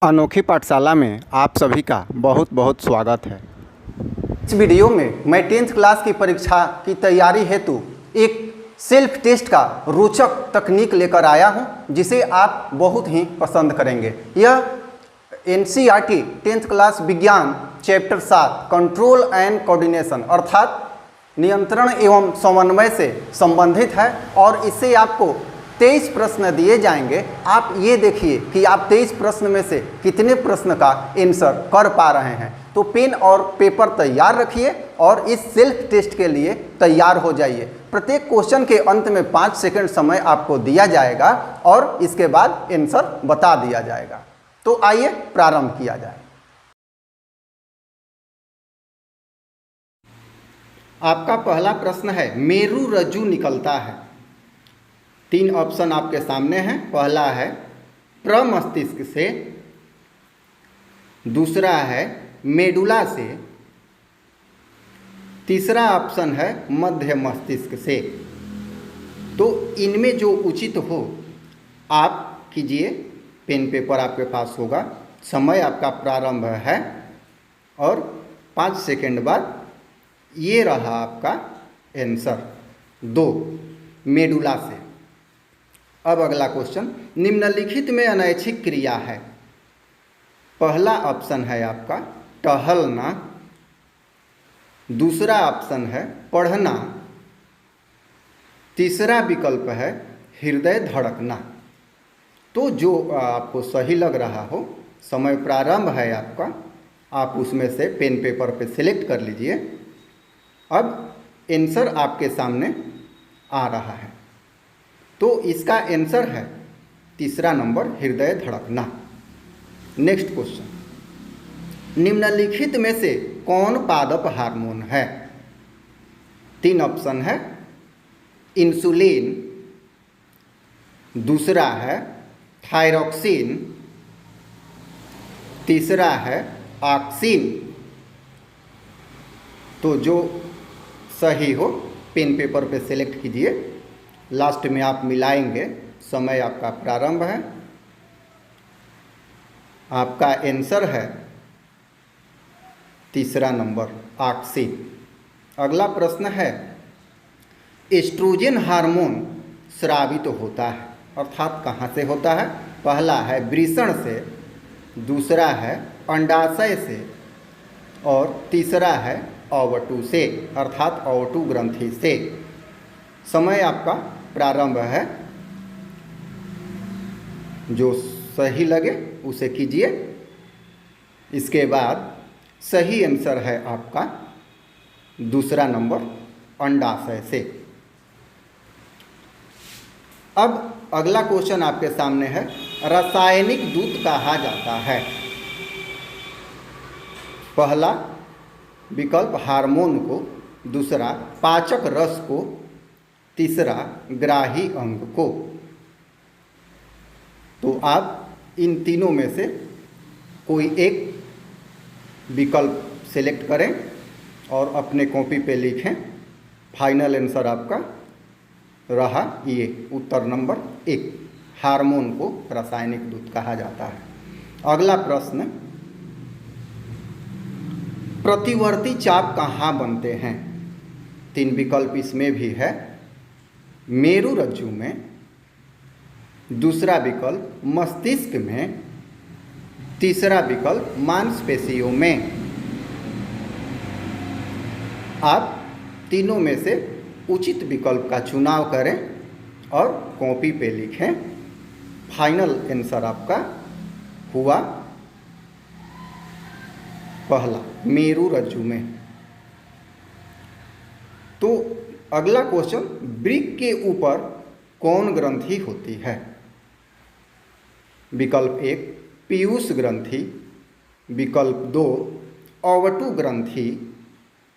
अनोखी पाठशाला में आप सभी का बहुत बहुत स्वागत है। इस वीडियो में मैं 10th क्लास की परीक्षा की तैयारी हेतु एक सेल्फ टेस्ट का रोचक तकनीक लेकर आया हूं, जिसे आप बहुत ही पसंद करेंगे। यह NCERT 10th क्लास विज्ञान चैप्टर 7 कंट्रोल एंड कोऑर्डिनेशन अर्थात नियंत्रण एवं समन्वय से संबंधित है और इससे आपको 23 प्रश्न दिए जाएंगे। आप ये देखिए कि आप 23 प्रश्न में से कितने प्रश्न का आंसर कर पा रहे हैं। तो पेन और पेपर तैयार रखिए और इस सेल्फ टेस्ट के लिए तैयार हो जाइए। प्रत्येक क्वेश्चन के अंत में 5 सेकंड समय आपको दिया जाएगा और इसके बाद आंसर बता दिया जाएगा। तो आइए प्रारंभ किया जाए। आपका पहला प्रश्न है, मेरु रज्जु निकलता है। 3 ऑप्शन आपके सामने हैं। पहला है प्रमस्तिष्क से, दूसरा है मेडुला से, तीसरा ऑप्शन है मध्य मस्तिष्क से। तो इनमें जो उचित हो आप कीजिए। पेन पेपर आपके पास होगा। समय आपका प्रारंभ है और 5 सेकंड बाद ये रहा आपका आंसर 2 मेडुला से। अब अगला क्वेश्चन, निम्नलिखित में अनैच्छिक क्रिया है। पहला ऑप्शन है आपका टहलना, दूसरा ऑप्शन है पढ़ना, तीसरा विकल्प है हृदय धड़कना। तो जो आपको सही लग रहा हो, समय प्रारंभ है आपका, आप उसमें से पेन पेपर पे सिलेक्ट कर लीजिए। अब आंसर आपके सामने आ रहा है। तो इसका आंसर है तीसरा नंबर हृदय धड़कना। नेक्स्ट क्वेश्चन, निम्नलिखित में से कौन पादप हार्मोन है? 3 ऑप्शन है इंसुलिन, दूसरा है थायरॉक्सिन, तीसरा है ऑक्सिन। तो जो सही हो पेन पेपर पे सिलेक्ट कीजिए। लास्ट में आप मिलाएंगे। समय आपका प्रारंभ है। आपका आंसर है तीसरा नंबर ऑक्सिन। अगला प्रश्न है, एस्ट्रोजन हार्मोन स्रावित होता है, अर्थात कहाँ से होता है? पहला है वृषण से, दूसरा है अंडाशय से और तीसरा है ओवटू से, अर्थात ओवटू ग्रंथि से। समय आपका प्रारंभ है। जो सही लगे उसे कीजिए। इसके बाद सही आंसर है आपका दूसरा नंबर अंडाशय से। अब अगला क्वेश्चन आपके सामने है, रासायनिक दूत कहा जाता है। पहला विकल्प हार्मोन को, दूसरा पाचक रस को, तीसरा ग्राही अंग को। तो आप इन तीनों में से कोई एक विकल्प सेलेक्ट करें और अपने कॉपी पे लिखें। फाइनल आंसर आपका रहा ये उत्तर नंबर 1, हार्मोन को रासायनिक दूत कहा जाता है। अगला प्रश्न, प्रतिवर्ती चाप कहाँ बनते हैं? 3 विकल्प इसमें भी है। मेरु रज्जु में, दूसरा विकल्प मस्तिष्क में, तीसरा विकल्प मांसपेशियों में। आप तीनों में से उचित विकल्प का चुनाव करें और कॉपी पे लिखें। फाइनल आंसर आपका हुआ पहला मेरु रज्जु में। तो अगला क्वेश्चन, वृक्क के ऊपर कौन ग्रंथि होती है? विकल्प 1 पीयूष ग्रंथि, विकल्प 2 ओवटू ग्रंथि,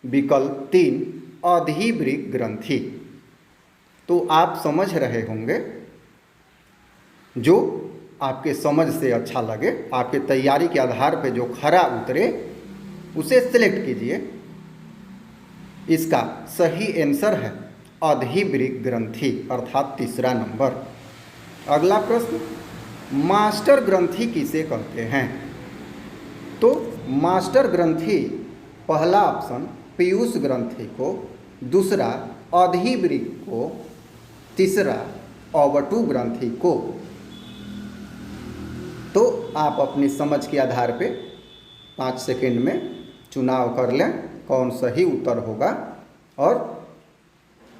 विकल्प 3 अधिवृक्क ग्रंथि। तो आप समझ रहे होंगे, जो आपके समझ से अच्छा लगे, आपके तैयारी के आधार पर जो खरा उतरे उसे सिलेक्ट कीजिए। इसका सही आंसर है अधिवृक्क ग्रंथि, अर्थात तीसरा नंबर। अगला प्रश्न, मास्टर ग्रंथि किसे कहते हैं? तो मास्टर ग्रंथि पहला ऑप्शन पीयूष ग्रंथि को, दूसरा अधिवृक्क को, तीसरा ओवटू ग्रंथि को। तो आप अपनी समझ के आधार पे 5 सेकंड में चुनाव कर लें कौन सही उत्तर होगा और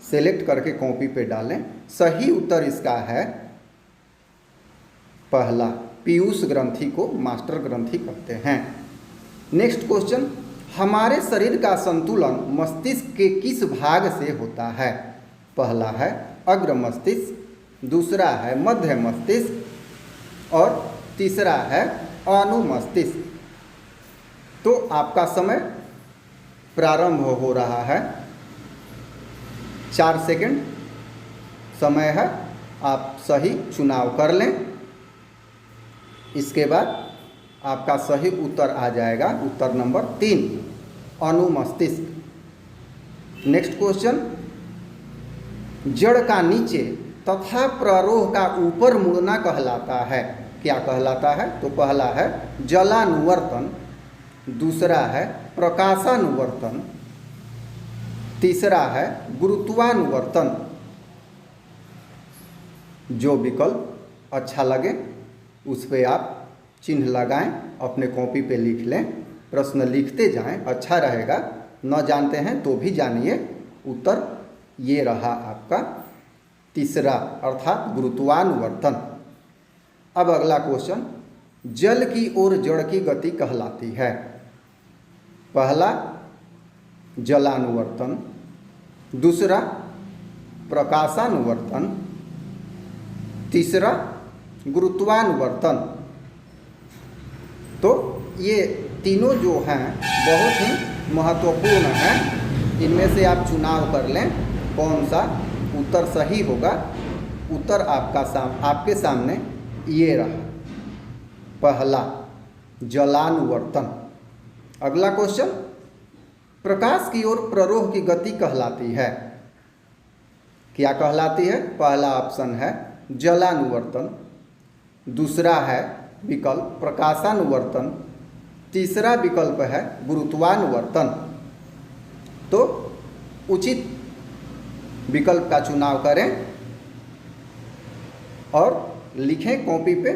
सेलेक्ट करके कॉपी पे डालें। सही उत्तर इसका है पहला, पीयूष ग्रंथि को मास्टर ग्रंथि कहते हैं। नेक्स्ट क्वेश्चन, हमारे शरीर का संतुलन मस्तिष्क के किस भाग से होता है? पहला है अग्र मस्तिष्क, दूसरा है मध्य मस्तिष्क और तीसरा है अनुमस्तिष्क। तो आपका समय प्रारंभ हो रहा है, 4 सेकंड समय है, आप सही चुनाव कर लें। इसके बाद आपका सही उत्तर आ जाएगा उत्तर नंबर 3, अनुमस्तिष्क। नेक्स्ट क्वेश्चन, जड़ का नीचे तथा प्ररोह का ऊपर मुड़ना कहलाता है, क्या कहलाता है? तो पहला है जलानुवर्तन, दूसरा है प्रकाशानुवर्तन, तीसरा है गुरुत्वानुवर्तन। जो विकल्प अच्छा लगे उस पर आप चिन्ह लगाएं, अपने कॉपी पे लिख लें, प्रश्न लिखते जाएं, अच्छा रहेगा। न जानते हैं तो भी जानिए। उत्तर ये रहा आपका तीसरा अर्थात गुरुत्वानुवर्तन। अब अगला क्वेश्चन, जल की ओर जड़ की गति कहलाती है? पहला जलानुवर्तन, दूसरा प्रकाशानुवर्तन, तीसरा गुरुत्वानुवर्तन। तो ये तीनों जो हैं बहुत ही महत्वपूर्ण हैं। इनमें से आप चुनाव कर लें कौन सा उत्तर सही होगा। उत्तर आपके सामने ये रहा, पहला जलानुवर्तन। अगला क्वेश्चन, प्रकाश की ओर प्ररोह की गति कहलाती है, क्या कहलाती है? पहला ऑप्शन है जलानुवर्तन, दूसरा है विकल्प प्रकाशानुवर्तन, तीसरा विकल्प है गुरुत्वानुवर्तन। तो उचित विकल्प का चुनाव करें और लिखें कॉपी पे।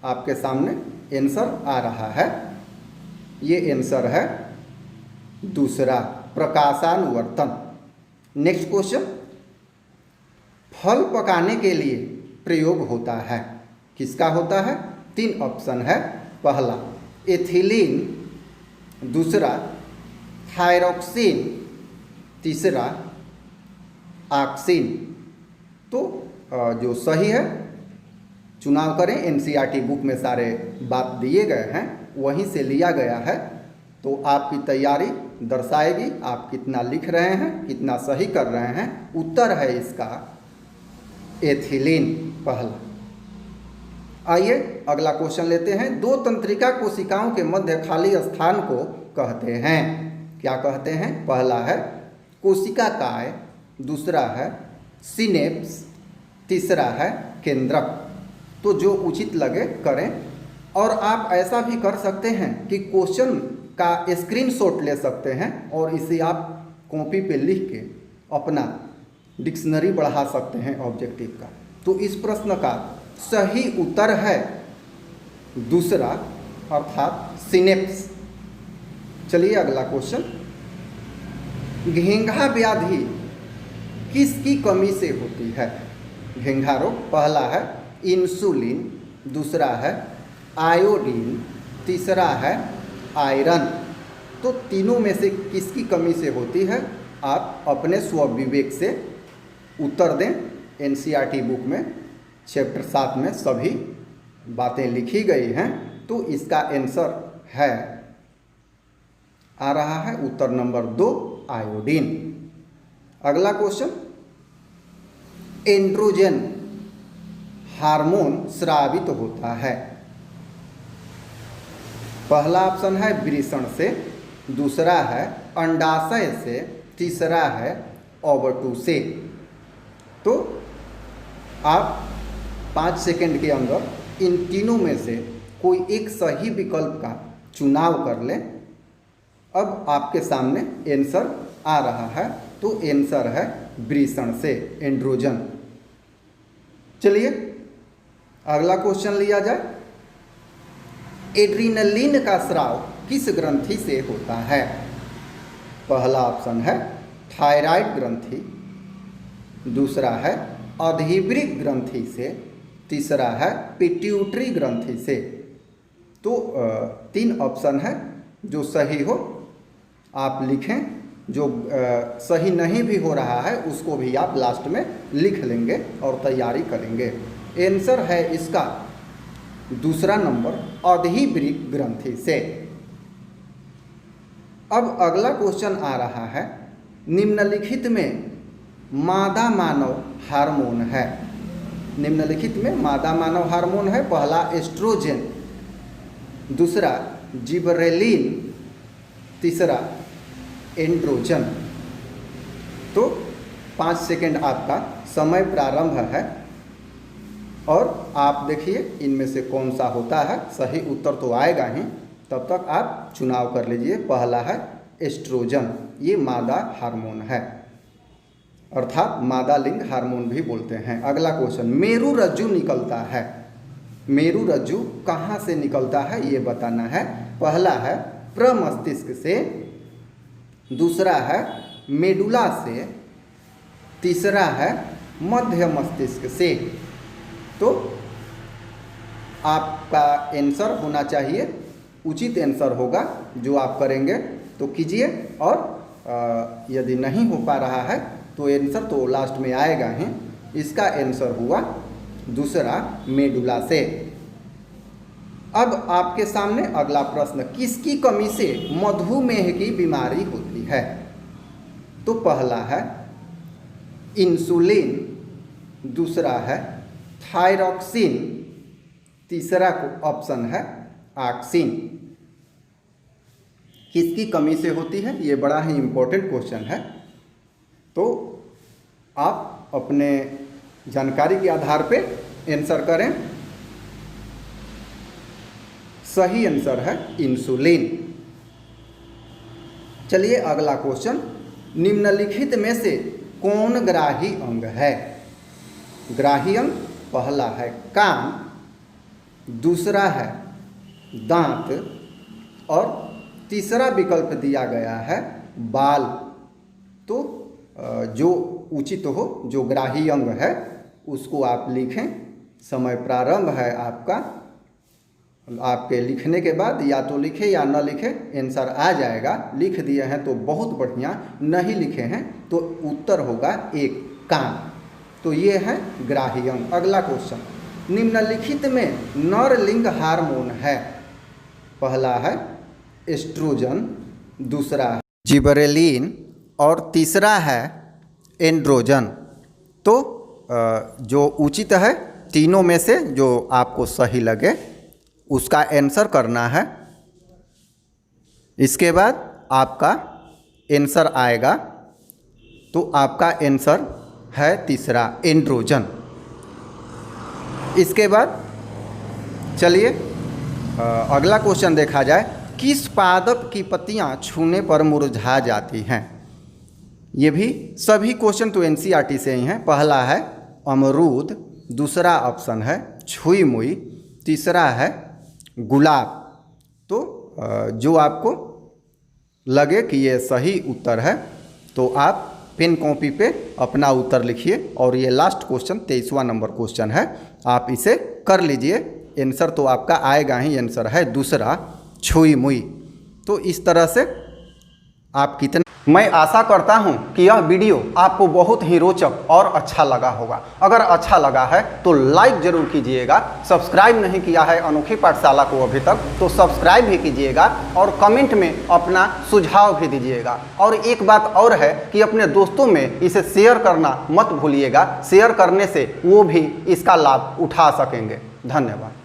आपके सामने आंसर आ रहा है, ये आंसर है दूसरा प्रकाशानुवर्तन। नेक्स्ट क्वेश्चन, फल पकाने के लिए प्रयोग होता है, किसका होता है? 3 ऑप्शन है, पहला एथिलीन, दूसरा थायरोक्सिन, तीसरा ऑक्सिन। तो जो सही है चुनाव करें। एनसीईआरटी बुक में सारे बात दिए गए हैं, वहीं से लिया गया है। तो आपकी तैयारी दर्शाएगी आप कितना लिख रहे हैं, कितना सही कर रहे हैं। उत्तर है इसका एथिलीन पहला। आइए अगला क्वेश्चन लेते हैं। 2 तंत्रिका कोशिकाओं के मध्य खाली स्थान को कहते हैं, क्या कहते हैं? पहला है कोशिका काय, दूसरा है सिनेप्स, तीसरा है केंद्रक। तो जो उचित लगे करें। और आप ऐसा भी कर सकते हैं कि क्वेश्चन का स्क्रीनशॉट ले सकते हैं और इसे आप कॉपी पे लिख के अपना डिक्शनरी बढ़ा सकते हैं ऑब्जेक्टिव का। तो इस प्रश्न का सही उत्तर है दूसरा अर्थात सिनेप्स। चलिए अगला क्वेश्चन, घेंघा व्याधि किसकी कमी से होती है? घेंघा रोग, पहला है इंसुलिन, दूसरा है आयोडीन, तीसरा है आयरन। तो तीनों में से किसकी कमी से होती है? आप अपने स्वविवेक से उत्तर दें। एनसीईआरटी बुक में चैप्टर 7 में सभी बातें लिखी गई हैं। तो इसका आंसर है आ रहा है उत्तर नंबर 2 आयोडीन। अगला क्वेश्चन, एंड्रोजन हार्मोन स्रावित होता है। पहला ऑप्शन है वृषण से, दूसरा है अंडाशय से, तीसरा है ओवटू से। तो आप 5 सेकंड के अंदर इन तीनों में से कोई एक सही विकल्प का चुनाव कर लें। अब आपके सामने आंसर आ रहा है, तो आंसर है वृषण से, एंड्रोजन। चलिए अगला क्वेश्चन लिया जाए। एड्रीनलिन का स्राव किस ग्रंथि से होता है? पहला ऑप्शन है थायराइड ग्रंथि, दूसरा है अधिवृक्क ग्रंथि से, तीसरा है पिट्यूटरी ग्रंथि से। तो 3 ऑप्शन है, जो सही हो आप लिखें, जो सही नहीं भी हो रहा है उसको भी आप लास्ट में लिख लेंगे और तैयारी करेंगे। आंसर है इसका दूसरा नंबर, अधिवृक्क ग्रंथि से। अब अगला क्वेश्चन आ रहा है, निम्नलिखित में मादा मानव हार्मोन है। निम्नलिखित में मादा मानव हार्मोन है, पहला एस्ट्रोजन, दूसरा जिबरेलिन, तीसरा एंड्रोजन। तो 5 सेकेंड आपका समय प्रारंभ है और आप देखिए इनमें से कौन सा होता है। सही उत्तर तो आएगा ही, तब तक आप चुनाव कर लीजिए। पहला है एस्ट्रोजन, ये मादा हार्मोन है, अर्थात मादा लिंग हार्मोन भी बोलते हैं। अगला क्वेश्चन, मेरु रज्जु निकलता है। मेरु रज्जु कहाँ से निकलता है ये बताना है। पहला है प्रमस्तिष्क से, दूसरा है मेडुला से, तीसरा है मध्य मस्तिष्क से। तो आपका आंसर होना चाहिए, उचित आंसर होगा जो आप करेंगे तो कीजिए, और यदि नहीं हो पा रहा है तो आंसर तो लास्ट में आएगा ही। इसका आंसर हुआ दूसरा, मेडुला से। अब आपके सामने अगला प्रश्न, किसकी कमी से मधुमेह की बीमारी होती है? तो पहला है इंसुलिन, दूसरा है थायरॉक्सिन, तीसरा ऑप्शन है ऑक्सिन। किसकी कमी से होती है, ये बड़ा ही इम्पोर्टेंट क्वेश्चन है। तो आप अपने जानकारी के आधार पे आंसर करें। सही आंसर है इंसुलिन। चलिए अगला क्वेश्चन, निम्नलिखित में से कौन ग्राही अंग है? ग्राही अंग पहला है कान, दूसरा है दांत, और तीसरा विकल्प दिया गया है बाल। तो जो उचित हो, जो ग्राही अंग है उसको आप लिखें। समय प्रारंभ है आपका। आपके लिखने के बाद या तो लिखे या न लिखे, आंसर आ जाएगा। लिख दिए हैं तो बहुत बढ़िया, नहीं लिखे हैं तो उत्तर होगा 1, कान। तो ये है ग्राही अंग। अगला क्वेश्चन, निम्नलिखित में नर लिंग हार्मोन है। पहला है एस्ट्रोजन, दूसरा है जिबरेलिन, और तीसरा है एंड्रोजन। तो जो उचित है तीनों में से जो आपको सही लगे उसका आंसर करना है। इसके बाद आपका आंसर आएगा, तो आपका आंसर है तीसरा, एंड्रोजन। इसके बाद चलिए अगला क्वेश्चन देखा जाए, किस पादप की पत्तियां छूने पर मुरझा जाती हैं? ये भी सभी क्वेश्चन तो एनसीईआरटी से ही हैं। पहला है अमरूद, दूसरा ऑप्शन है छुई मुई, तीसरा है गुलाब। तो जो आपको लगे कि ये सही उत्तर है तो आप पेन कॉपी पे अपना उत्तर लिखिए। और ये लास्ट क्वेश्चन 23वां नंबर क्वेश्चन है, आप इसे कर लीजिए। आंसर तो आपका आएगा ही, आंसर है दूसरा, छुई मुई। तो इस तरह से आप कितने, मैं आशा करता हूं कि यह वीडियो आपको बहुत ही रोचक और अच्छा लगा होगा। अगर अच्छा लगा है तो लाइक जरूर कीजिएगा। सब्सक्राइब नहीं किया है अनोखी पाठशाला को अभी तक तो सब्सक्राइब भी कीजिएगा, और कमेंट में अपना सुझाव भी दीजिएगा। और एक बात और है कि अपने दोस्तों में इसे शेयर करना मत भूलिएगा। शेयर करने से वो भी इसका लाभ उठा सकेंगे। धन्यवाद।